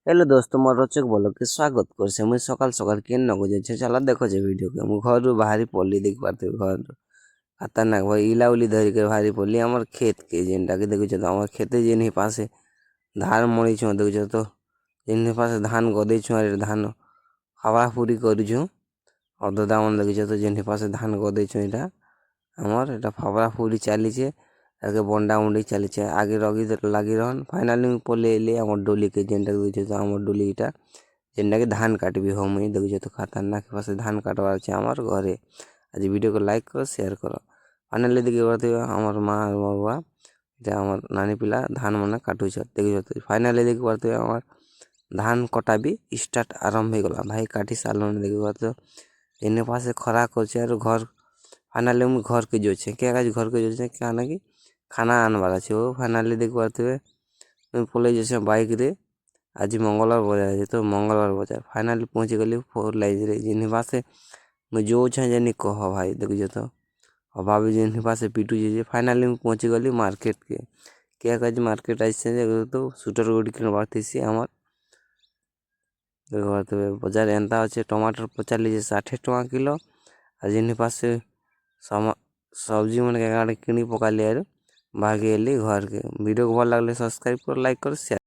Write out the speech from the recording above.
Hello दोस्तों मोर रोचक बोलो कि स्वागत करछे मुई सकाल सकाल केन नको जे चला देखो जे वीडियो के मु घर बाहरी पल्ली देख पारते घर खतरनाक भाई इला उली धरी के बाहरी पल्ली हमर खेत के जेनटा के देखो तो हमर खेते जेन पासे धान मड़ी छ देखो तो जेन पासे धान गदे छ अरे धान हवा पूरी करू छ और दादा मन देखो तो जेन पासे धान गदे छ एटा हमर एटा फावड़ा पूरी चली छे आगे बंडा उंडी चली छे आगे रगी लगी रहन फाइनली में पले ले हमर डोली के जेनटा देखो तो हमर डोली इटा जेनटा के धान काटबी हम देखो तो खतरनाक पासे धान काटवार छे हमर घरे। आज वीडियो को लाइक करो शेयर करो। फाइनली देखि पारते हमर माँ और बाबा इटा हमर नानी पिला धान मन काटू छ देखो तो फाइनली देखि पारते हमर धान कटा भी स्टार्ट आरंभ हो गला भाई काटी सालन देखि पारते एने पासे खरा करछे और घर फाइनली हम घर के जो छे क्या काज घर के जो छे क्या ना कि खाना आनवार छे वो फाइनली देख पारते मैं पले जैसे बाइक रे आज मंगलवार बाजार है तो मंगलवार बाजार फाइनली पहुंच गली 4 लाइन रे जिन पासे मैं जो छे जानी कह भाई देखिए तो और भाभी जिन पासे पीटू जे फाइनली मैं पहुंच गली मार्केट के क्या काज मार्केट आइसे तो सुटर गुडी किन बारती से हमर देखो तो बाजार एंता अच्छे टमाटर 45 60 टका किलो और जिन पासे सब्जी मन के गाड़ी किनी पका लिया भागे एली घर के वीडियो को भल लगले सब्सक्राइब कर लाइक कर शेयर।